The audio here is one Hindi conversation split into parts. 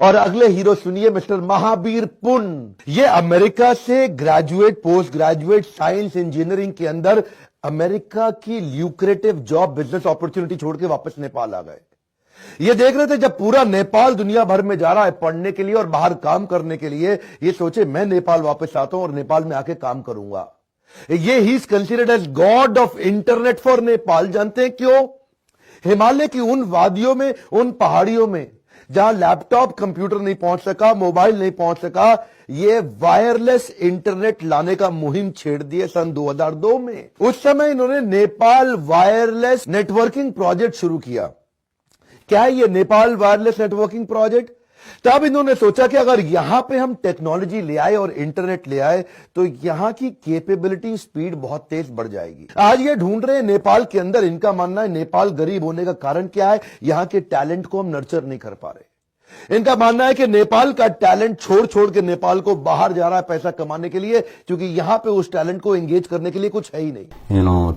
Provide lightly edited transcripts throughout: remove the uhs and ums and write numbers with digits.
और अगले हीरो सुनिए मिस्टर महावीर पुन। ये अमेरिका से graduate post graduate science engineering के अंदर अमेरिका की ल्यूक्रेटिव जॉब बिजनेस अपॉर्चुनिटी छोड़ के वापस नेपाल आ गए। ये देख रहे थे जब पूरा नेपाल दुनिया भर में जा रहा है पढ़ने के लिए और बाहर काम करने के लिए, ये सोचे मैं नेपाल वापस आता हूं और नेपाल में आके काम करूंगा। ये ही is considered as God of internet for Nepal. जानते हैं क्यों? हिमालय की उन वादियों में, उन पहाड़ियों में जहां लैपटॉप कंप्यूटर नहीं पहुंच सका, मोबाइल नहीं पहुंच सका, ये वायरलेस इंटरनेट लाने का मुहिम छेड़ दिए सन 2002 में। उस समय इन्होंने नेपाल वायरलेस नेटवर्किंग प्रोजेक्ट शुरू किया। क्या है ये नेपाल वायरलेस नेटवर्किंग प्रोजेक्ट? तब इन्होंने सोचा कि अगर यहां पे हम टेक्नोलॉजी ले आए और इंटरनेट ले आए तो यहां की कैपेबिलिटी स्पीड बहुत तेज बढ़ जाएगी। आज ये ढूंढ रहे हैं नेपाल के अंदर। इनका मानना है नेपाल गरीब होने का कारण क्या है? यहां के टैलेंट को हम नर्चर नहीं कर पा रहे। इनका मानना है कि नेपाल का टैलेंट छोड़ छोड़ के नेपाल को बाहर जा रहा है पैसा कमाने के लिए, क्योंकि यहां पे उस टैलेंट को एंगेज करने के लिए कुछ है ही नहीं।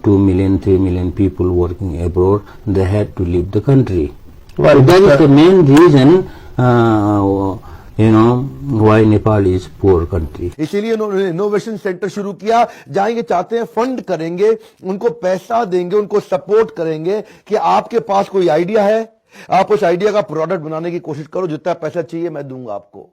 2 million, 3 million people working abroad, they had to leave the country. Well, that is the main reason, why Nepal is poor country. इसीलिए उन्होंने इनोवेशन सेंटर शुरू किया, जहां ये चाहते हैं फंड करेंगे, उनको पैसा देंगे, उनको सपोर्ट करेंगे कि आपके पास कोई आइडिया है, आप उस आइडिया का प्रोडक्ट बनाने की कोशिश करो, जितना पैसा चाहिए मैं दूंगा आपको,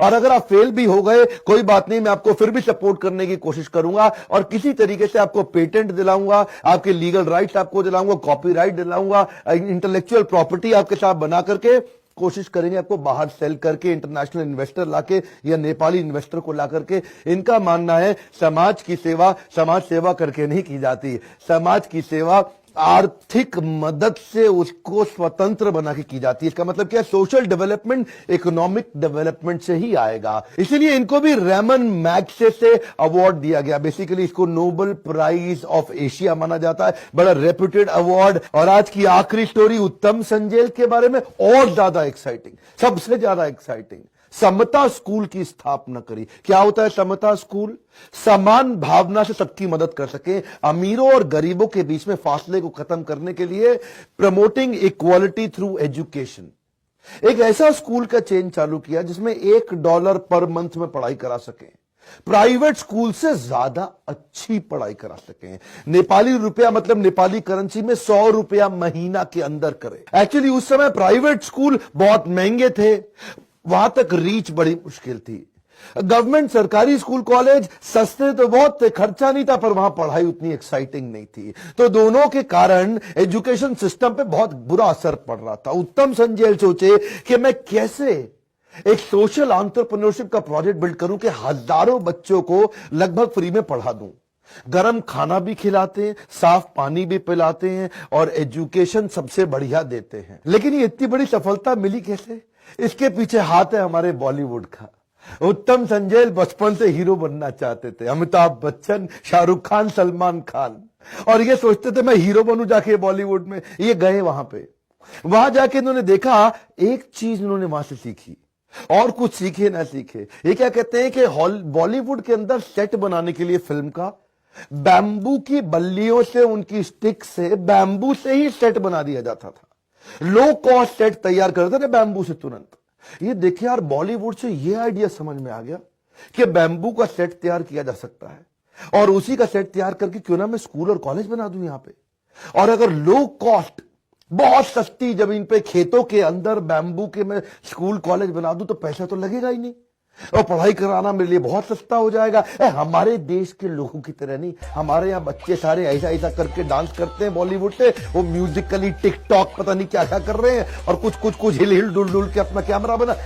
और अगर आप फेल भी हो गए कोई बात नहीं, मैं आपको फिर भी सपोर्ट करने की कोशिश करूंगा और किसी तरीके से आपको पेटेंट दिलाऊंगा, आपके लीगल राइट्स आपको दिलाऊंगा, कॉपीराइट दिलाऊंगा, इंटेलेक्चुअल प्रॉपर्टी आपके साथ बना करके कोशिश करेंगे आपको बाहर सेल करके, इंटरनेशनल इन्वेस्टर लाके या नेपाली इन्वेस्टर को ला करके। इनका मानना है समाज की सेवा समाज सेवा करके नहीं की जाती, समाज की सेवा आर्थिक मदद से उसको स्वतंत्र बना के की जाती है। इसका मतलब क्या? सोशल डेवलपमेंट इकोनॉमिक डेवलपमेंट से ही आएगा। इसीलिए इनको भी रेमन मैग्सेसे से अवार्ड दिया गया। बेसिकली इसको नोबेल प्राइज ऑफ एशिया माना जाता है, बड़ा रेप्यूटेड अवार्ड। और आज की आखिरी स्टोरी उत्तम संजेल के बारे में, और ज्यादा एक्साइटिंग, सबसे ज्यादा एक्साइटिंग। समता स्कूल की स्थापना करी। क्या होता है समता स्कूल? समान भावना से सबकी मदद कर सके, अमीरों और गरीबों के बीच में फासले को खत्म करने के लिए, प्रमोटिंग इक्वालिटी थ्रू एजुकेशन। एक ऐसा स्कूल का चेन चालू किया जिसमें $1 पर मंथ में पढ़ाई करा सके, प्राइवेट स्कूल से ज्यादा अच्छी पढ़ाई करा सके। नेपाली रुपया मतलब नेपाली करेंसी में 100 रुपया महीना के अंदर करे। एक्चुअली उस समय प्राइवेट स्कूल बहुत महंगे थे, वहां तक रीच बड़ी मुश्किल थी। गवर्नमेंट सरकारी स्कूल कॉलेज सस्ते तो बहुत थे, खर्चा नहीं था, पर वहां पढ़ाई उतनी एक्साइटिंग नहीं थी। तो दोनों के कारण एजुकेशन सिस्टम पे बहुत बुरा असर पड़ रहा था। उत्तम संजेल सोचे कि मैं कैसे एक सोशल एंटरप्रेन्योरशिप का प्रोजेक्ट बिल्ड करूं कि हजारों बच्चों को लगभग फ्री में पढ़ा दूं, गरम खाना भी खिलाते हैं, साफ पानी भी पिलाते हैं और एजुकेशन सबसे बढ़िया देते हैं। लेकिन ये इतनी बड़ी सफलता मिली कैसे? इसके पीछे हाथ है हमारे बॉलीवुड का। उत्तम संजेल बचपन से हीरो बनना चाहते थे, अमिताभ बच्चन, शाहरुख खान, सलमान खान, और ये सोचते थे मैं हीरो बनूं जाके बॉलीवुड में। ये गए वहां पे, वहां जाके इन्होंने देखा, एक चीज इन्होंने वहां से सीखी, और कुछ सीखे ना सीखे। ये क्या कहते हैं कि बॉलीवुड के अंदर सेट बनाने के लिए फिल्म का बैम्बू की बल्लियों से, उनकी स्टिक से, बैम्बू से ही सेट बना दिया जाता था। लो कॉस्ट सेट तैयार करते थे बैम्बू से तुरंत। ये देखिए यार, बॉलीवुड से ये आइडिया समझ में आ गया कि बैम्बू का सेट तैयार किया जा सकता है, और उसी का सेट तैयार करके क्यों ना मैं स्कूल और कॉलेज बना दूं यहां पे। और अगर लो कॉस्ट, बहुत सस्ती जमीन पे खेतों के अंदर बैम्बू के मैं स्कूल कॉलेज बना दूं तो पैसा तो लगेगा ही नहीं, और पढ़ाई कराना मेरे लिए बहुत सस्ता हो जाएगा। हमारे देश के लोगों की तरह नहीं, हमारे यहाँ बच्चे सारे ऐसा ऐसा करके डांस करते हैं बॉलीवुड से, वो म्यूजिकली टिकटॉक पता नहीं क्या क्या कर रहे हैं, और कुछ हिल हिल डुल डुल के अपना कैमरा बना।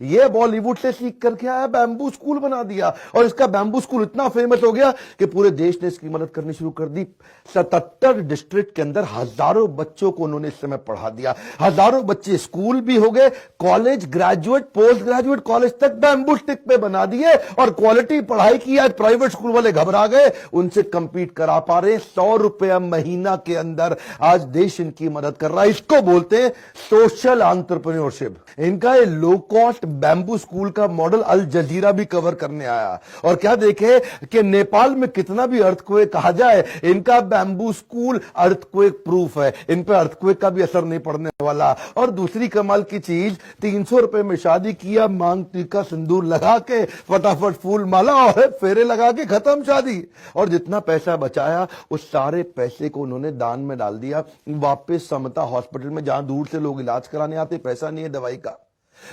ये बॉलीवुड से सीख करके आया, बैम्बू स्कूल बना दिया, और इसका बैम्बू स्कूल इतना फेमस हो गया कि पूरे देश ने इसकी मदद करनी शुरू कर दी। 77 डिस्ट्रिक्ट के अंदर हजारों बच्चों को उन्होंने इस समय पढ़ा दिया। हजारों बच्चे स्कूल भी हो गए, college, graduate, post graduate college तक बैम्बू स्टिक पे बना दिए, और क्वालिटी पढ़ाई की। आज प्राइवेट स्कूल वाले घबरा गए, उनसे कंपीट करा पा रहे हैं। 100 रुपया महीना के अंदर आज देश इनकी मदद कर रहा है। इसको बोलते हैं सोशल एंटरप्रेन्योरशिप। इनका ये लो कॉस्ट बैम्बू स्कूल का मॉडल अल जजीरा भी कवर करने आया। और क्या देखे कि नेपाल में कितना भी अर्थक्वेक आ जाए, इनका बैम्बू स्कूल अर्थक्वेक प्रूफ है, इन पर अर्थक्वेक का भी असर नहीं पड़ने वाला। और दूसरी कमाल की चीज, 300 रुपए में शादी किया, मांग टीका सिंदूर लगा के, फटाफट फूल माला और फेरे लगा के खत्म शादी। और जितना पैसा बचाया उस सारे पैसे को उन्होंने दान में डाल दिया वापस समता हॉस्पिटल में, जहां दूर से लोग इलाज कराने आते, पैसा नहीं है दवाई का,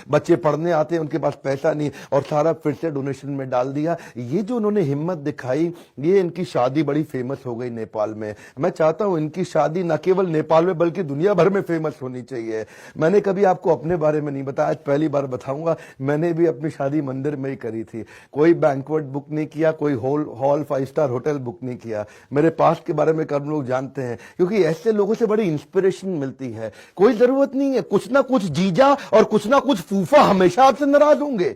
बच्चे पढ़ने आते हैं उनके पास पैसा नहीं, और सारा फिर से डोनेशन में डाल दिया। ये जो उन्होंने हिम्मत दिखाई, ये इनकी शादी बड़ी फेमस हो गई नेपाल में। मैं चाहता हूं इनकी शादी न केवल नेपाल में बल्कि दुनिया भर में फेमस होनी चाहिए। मैंने कभी आपको अपने बारे में नहीं बताया, आज पहली बार बताऊंगा। मैंने भी अपनी शादी मंदिर में ही करी थी, कोई बैंक्वेट बुक नहीं किया, कोई हॉल 5 स्टार होटल बुक नहीं किया। मेरे पास्ट के बारे में कम लोग जानते हैं, क्योंकि ऐसे लोगों से बड़ी इंस्पिरेशन मिलती है। कोई जरूरत नहीं है, कुछ ना कुछ जीजा और कुछ ना कुछ फूफा हमेशा आपसे नाराज होंगे।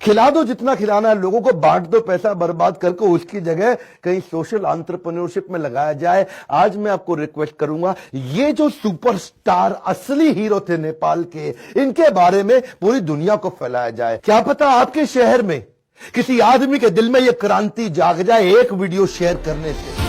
खिला दो जितना खिलाना है, लोगों को बांट दो, पैसा बर्बाद करके उसकी जगह कहीं सोशल एंटरप्रेन्योरशिप में लगाया जाए। आज मैं आपको रिक्वेस्ट करूंगा, ये जो सुपरस्टार असली हीरो थे नेपाल के, इनके बारे में पूरी दुनिया को फैलाया जाए। क्या पता आपके शहर में किसी आदमी के दिल में यह क्रांति जाग जाए एक वीडियो शेयर करने से।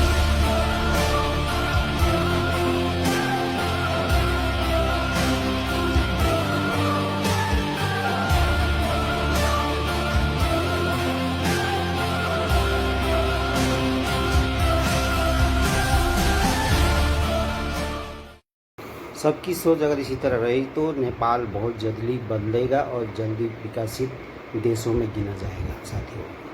सबकी सोच अगर इसी तरह रही तो नेपाल बहुत जल्दी बदलेगा और जल्दी विकसित देशों में गिना जाएगा साथियों।